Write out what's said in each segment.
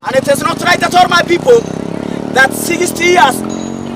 And it is not right at all, my people, that 60 years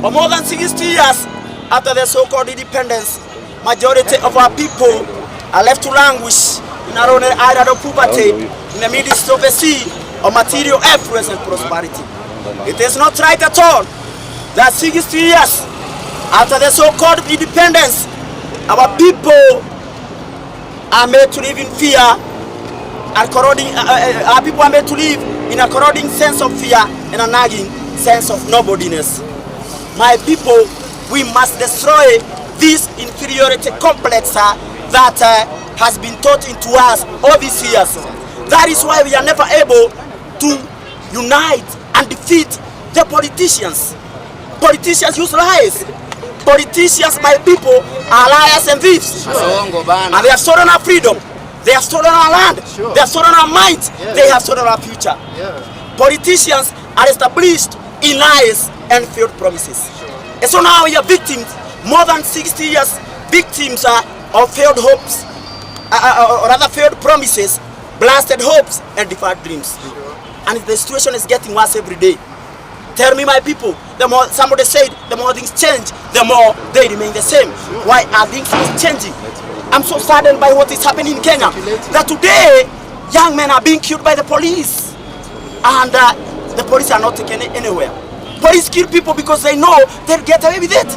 or more than 60 years after the so-called independence, majority of our people are left to languish in our own island of poverty in the midst of a sea of material affluence and prosperity. It is not right at all that 60 years after the so-called independence, our people are made to live in fear, and our people are made to live in a corroding sense of fear and a nagging sense of nobodiness. My people, we must destroy this inferiority complex that has been taught into us all these years. That is why we are never able to unite and defeat the politicians. Politicians use lies. Politicians, my people, are liars and thieves. And they have stolen our freedom. They have stolen our land. They have stolen our mind. They have stolen our future. Politicians are established in lies and failed promises. And so now we are victims, more than 60 years, victims of failed hopes, or rather failed promises, blasted hopes and deferred dreams. And the situation is getting worse every day. Tell me, my people, the more somebody said, the more things change, the more they remain the same. Why are things changing? I'm so saddened by what is happening in Kenya, that today young men are being killed by the police, and the police are not taken anywhere. Police kill people because they know they'll get away with it,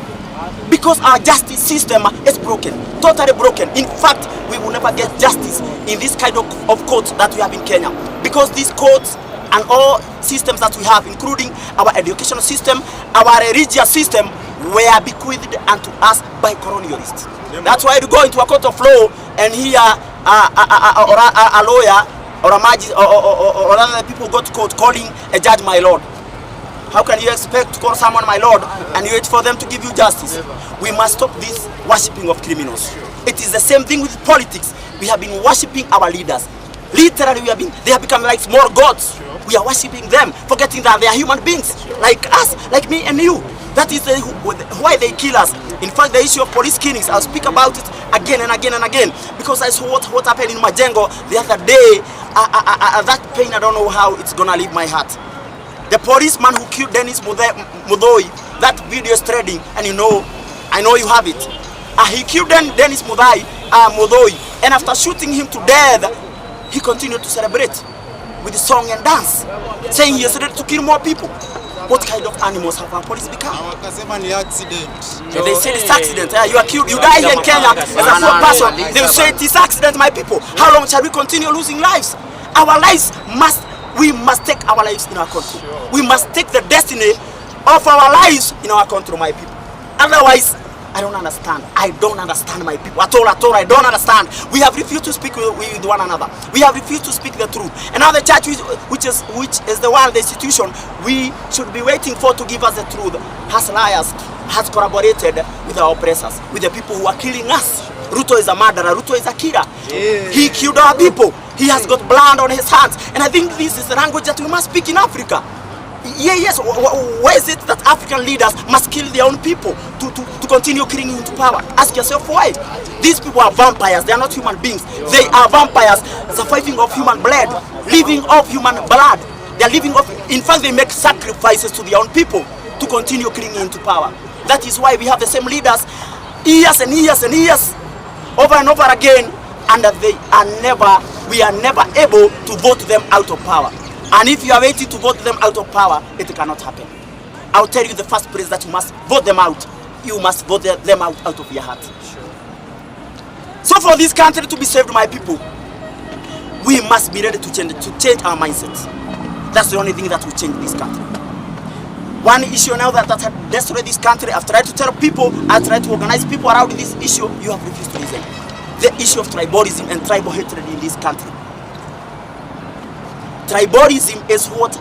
because our justice system is broken, totally broken. In fact, we will never get justice in this kind of courts that we have in Kenya, because these courts and all systems that we have, including our educational system, our religious system, were bequeathed unto us by colonialists. That's why you go into a court of law and hear a lawyer or a magistrate or other people go to court calling a judge my lord. How can you expect to call someone my lord and you wait for them to give you justice? We must stop this worshipping of criminals. It is the same thing with politics. We have been worshipping our leaders. Literally, they have become like small gods. We are worshipping them, forgetting that they are human beings, like us, like me and you. That is why they kill us. In fact, the issue of police killings, I'll speak about it again and again and again, because I saw what happened in Majengo the other day. That pain, I don't know how it's gonna leave my heart. The policeman who killed Dennis Mudoi, that video is trending, and I know you have it. He killed Dennis Mudoi, and after shooting him to death, he continued to celebrate with song and dance, saying he is ready to kill more people. What kind of animals have our police become? Yeah, they say it's accident. You are killed. You die here in Kenya as a poor person. They will say it is accident, my people. How long shall we continue losing lives? Our lives we must take our lives in our country. We must take the destiny of our lives in our country, my people. Otherwise, I don't understand. I don't understand, my people. At all, I don't understand. We have refused to speak with one another. We have refused to speak the truth. And now the church, which is the one, the institution, we should be waiting for to give us the truth, has liars, has collaborated with our oppressors, with the people who are killing us. Ruto is a murderer. Ruto is a killer. Yeah. He killed our people. He has got blood on his hands. And I think this is the language that we must speak in Africa. Yes, why is it that African leaders must kill their own people to continue killing into power? Ask yourself why. These people are vampires, they are not human beings. They are vampires surviving off human blood, living off human blood. They are living off, in fact they make sacrifices to their own people to continue killing into power. That is why we have the same leaders years and years and years, over and over again, and we are never able to vote them out of power. And if you are waiting to vote them out of power, it cannot happen. I'll tell you the first place that you must vote them out. You must vote them out of your heart. Sure. So for this country to be saved, my people, we must be ready to change our mindset. That's the only thing that will change this country. One issue now that has destroyed this country, I've tried to tell people, I've tried to organize people around this issue, you have refused to listen. The issue of tribalism and tribal hatred in this country. Tribalism is what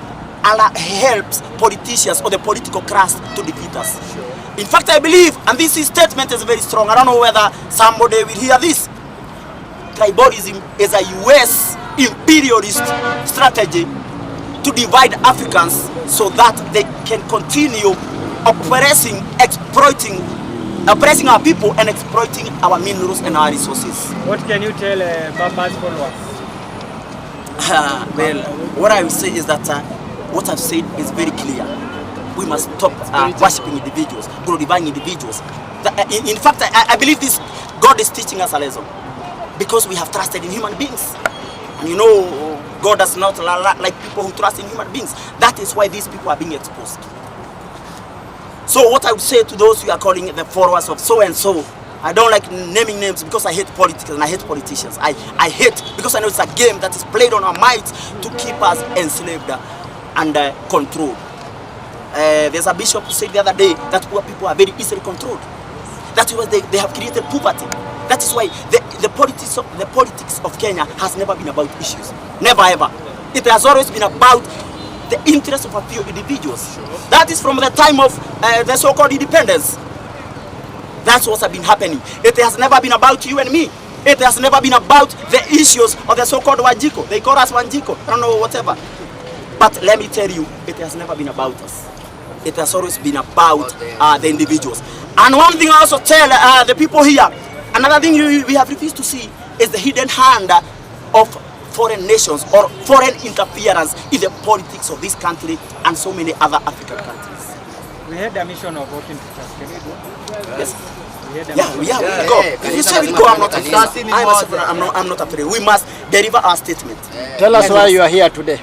helps politicians or the political class to defeat us. Sure. In fact, I believe, and this statement is very strong, I don't know whether somebody will hear this. Tribalism is a US imperialist strategy to divide Africans so that they can continue oppressing our people and exploiting our minerals and our resources. What can you tell Baba's followers? Well, what I will say is that what I've said is very clear. We must stop worshipping individuals, glorifying individuals. In fact, I believe this God is teaching us a lesson because we have trusted in human beings. And God does not like people who trust in human beings. That is why these people are being exposed. So what I would say to those who are calling the followers of so and so, I don't like naming names because I hate politics and I hate politicians. I hate because I know it's a game that is played on our minds to keep us enslaved and controlled. There's a bishop who said the other day that poor people are very easily controlled. That's why they have created poverty. That is why the politics of Kenya has never been about issues. Never ever. It has always been about the interests of a few individuals. That is from the time of the so-called independence. That's what's been happening. It has never been about you and me. It has never been about the issues of the so-called Wanjiko. They call us Wanjiko, I don't know, whatever. But let me tell you, it has never been about us. It has always been about the individuals. And one thing I also tell the people here, another thing we have refused to see is the hidden hand of foreign nations or foreign interference in the politics of this country and so many other African countries. We had a mission of voting to trust. Can we go? Yes. We go. If you say we go, I'm not afraid. I'm not afraid. We must deliver our statement. Tell us why you are here today.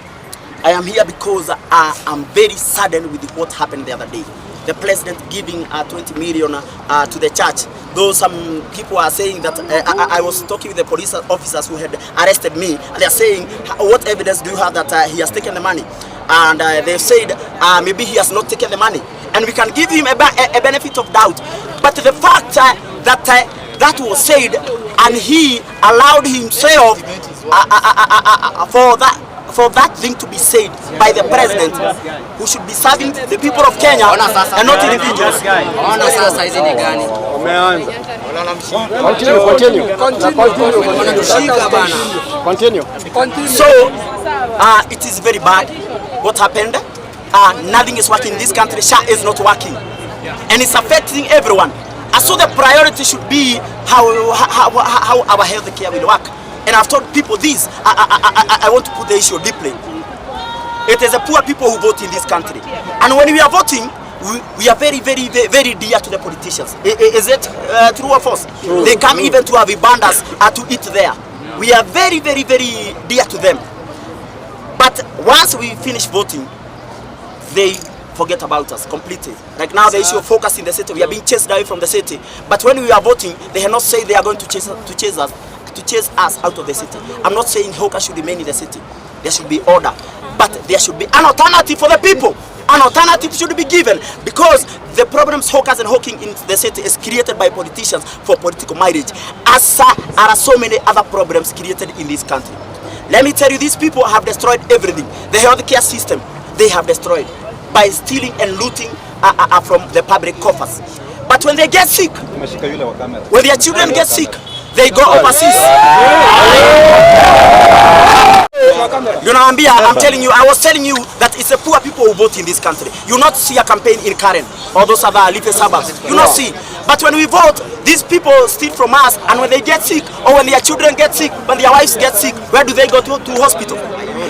I am here because I'm very saddened with what happened the other day. The president giving 20 million to the church. Though some people are saying that I was talking with the police officers who had arrested me, and they are saying, what evidence do you have that he has taken the money? And they said maybe he has not taken the money, and we can give him a benefit of doubt. But the fact that was said, and he allowed himself for that thing to be said by the president, who should be serving the people of Kenya and not individuals. Continue. So it is very bad what happened. Nothing is working in this country. SHA is not working. and it's affecting everyone. And so the priority should be how our health care will work. And I've told people this. I want to put the issue deeply. It is the poor people who vote in this country, and when we are voting, we are very dear to the politicians. Is it true or false? True. They come even to have abundance to eat there. We are very dear to them. But once we finish voting, they forget about us completely. Like now, the issue of focus in the city, we are being chased away from the city. But when we are voting, they have not said they are going to chase us out of the city. I'm not saying hawkers should remain in the city. There should be order, but there should be an alternative for the people. An alternative should be given, because the problems hawkers and hawking in the city is created by politicians for political mileage, as are so many other problems created in this country. Let me tell you, these people have destroyed everything. The healthcare system, they have destroyed by stealing and looting from the public coffers. But when they get sick, when their children get sick, they go overseas. You know, I'm telling you, I was telling you that it's the poor people who vote in this country. You not see a campaign in Karen or those other little suburbs. You not see. But when we vote, these people steal from us, and when they get sick, or when their children get sick, when their wives get sick, where do they go to hospital?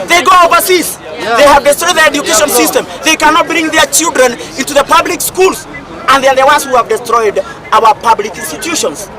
They go overseas. They have destroyed the education system. They cannot bring their children into the public schools, and they are the ones who have destroyed our public institutions.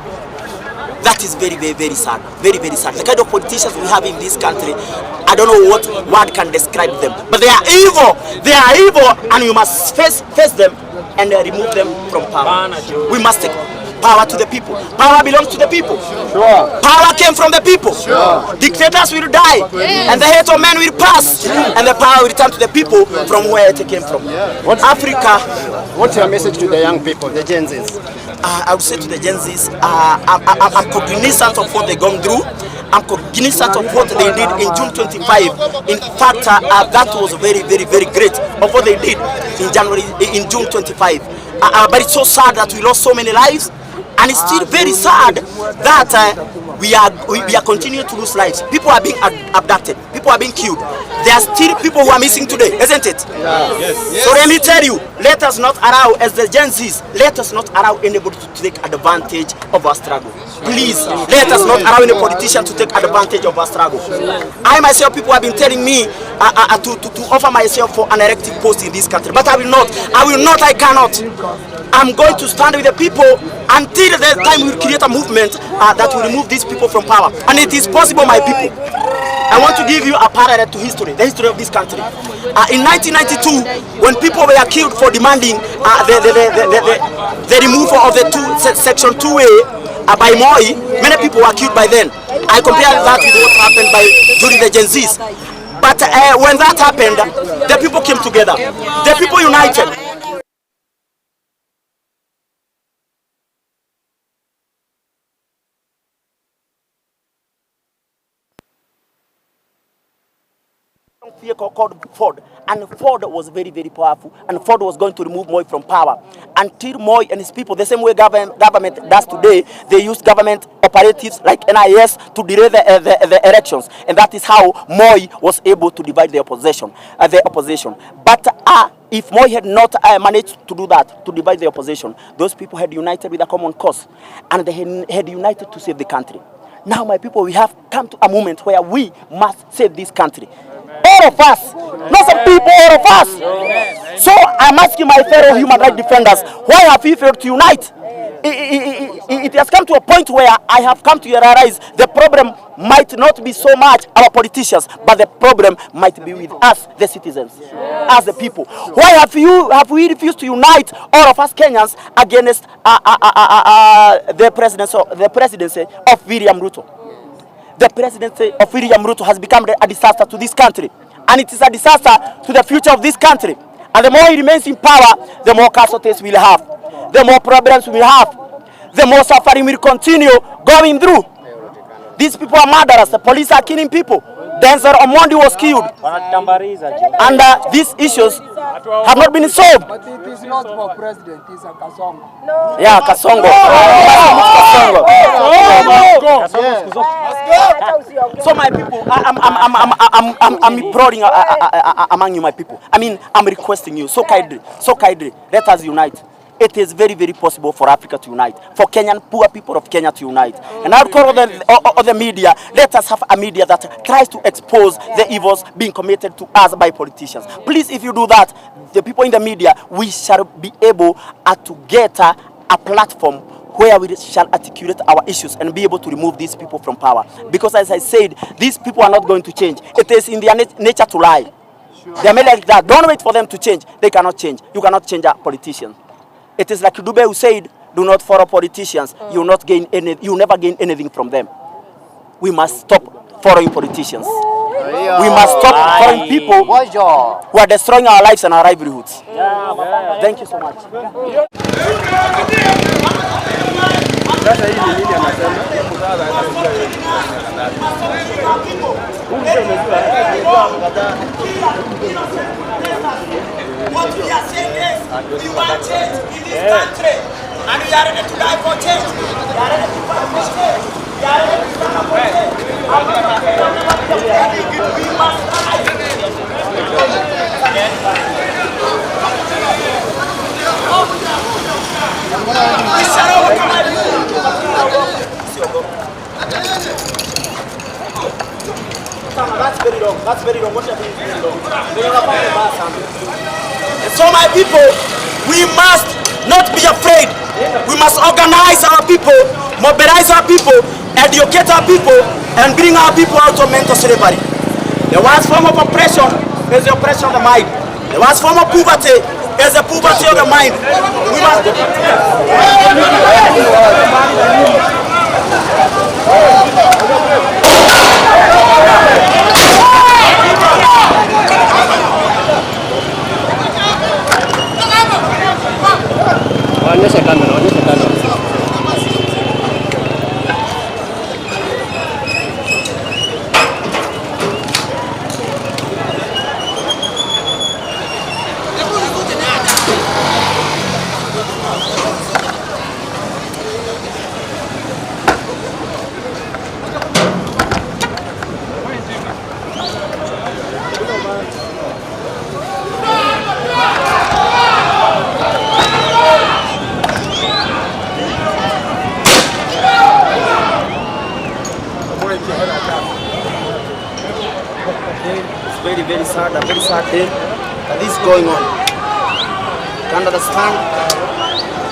That is very sad, very sad. The kind of politicians we have in this country, I don't know what word can describe them, but they are evil. They are evil, and you must face them and remove them from power. We must take power to the people. Power belongs to the people. Sure. Power came from the people. Sure. Dictators will die, and the hate of men will pass, and the power will return to the people from where it came from. Africa. What's your message to the young people, the Gen Zs? I would say to the Gen Zs, I'm cognizant of what they've gone through. I'm cognizant of what they did in June 25. In fact, that was very great of what they did in June 25. But it's so sad that we lost so many lives, and it's still very sad that we are continuing to lose lives. People are being abducted. People are being killed. There are still people who are missing today, isn't it? Yes. So let me tell you, let us not allow, as the Gen Zs, let us not allow anybody to take advantage of our struggle. Please, let us not allow any politician to take advantage of our struggle. I myself, people have been telling me to offer myself for an elective post in this country, but I will not. I cannot. I'm going to stand with the people until the time we create a movement that will remove these people from power. And it is possible, my people. I want to give you a parallel to history, the history of this country. In 1992, when people were killed for demanding the removal of the Section 2A by Moi, many people were killed by then. I compare that with what happened during the Gen Zs. But when that happened, the people came together. The people united. Vehicle called Ford, and Ford was very powerful, and Ford was going to remove Moi from power until Moi and his people, the same way government does today, they use government operatives like NIS to delay the elections, and that is how Moi was able to divide the opposition. But if Moi had not managed to do that, to divide the opposition, those people had united with a common cause, and they had united to save the country. Now, my people, we have come to a moment where we must save this country. All of us, not some people, all of us. So I'm asking my fellow human rights defenders, why have we failed to unite? It has come to a point where I have come to realize the problem might not be so much our politicians, but the problem might be with us, the citizens, as the people. Why have we refused to unite, all of us Kenyans, against the presidency of William Ruto? The presidency of William Ruto has become a disaster to this country, and it is a disaster to the future of this country. And the more he remains in power, the more casualties we'll have, the more problems we'll have, the more suffering will continue going through. These people are murderers. The police are killing people. Denzel Omondi was killed, and these issues have not been solved. But it is not for president, it's a Kasongo. No. Yeah, Kasongo. So my people, I'm imploring among you, my people. I mean, I'm requesting you, so kindly, let us unite. it is very, very possible for Africa to unite, for Kenyan, poor people of Kenya to unite. And I would call all the media, let us have a media that tries to expose the evils being committed to us by politicians. Please, if you do that, the people in the media, we shall be able to get a platform where we shall articulate our issues and be able to remove these people from power. Because as I said, these people are not going to change. It is in their nature to lie. They are made like that. Don't wait for them to change. They cannot change. You cannot change a politician. It is like Dube who said, do not follow politicians. You will not gain any, you will never gain anything from them. We must stop following politicians. We must stop following people who are destroying our lives and our livelihoods. Thank you so much. What we are saying is, we want change in this country, and we are ready to die for change. We are ready to fight for change. We are ready to stand up for change. We must fight. We shall overcome you. That's very wrong. That's very wrong. What are you doing? Very wrong. So my people, we must not be afraid. We must organize our people, mobilize our people, educate our people, and bring our people out of mental slavery. The worst form of oppression is the oppression of the mind. The worst form of poverty is the poverty of the mind. We must Onyesha kamera, onyesha kamera. It's very, very sad, a very sad day that this is going on. Can't understand,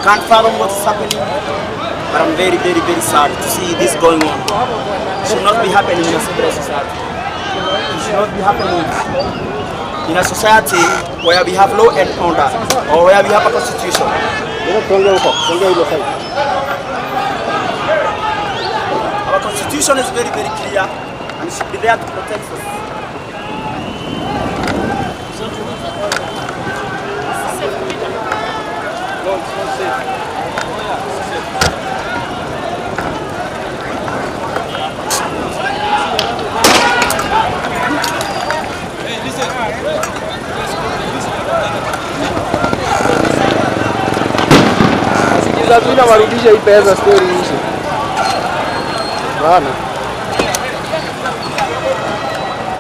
can't fathom what's happening, but I'm very, very, very sad to see this going on. It should not be happening in a civilized society. It should not be happening in a society where we have law and order, or where we have a constitution. Our constitution is very, very clear, and it should be there to protect us. Sikiza tu na warudisha hii pesa story hizi. Bana.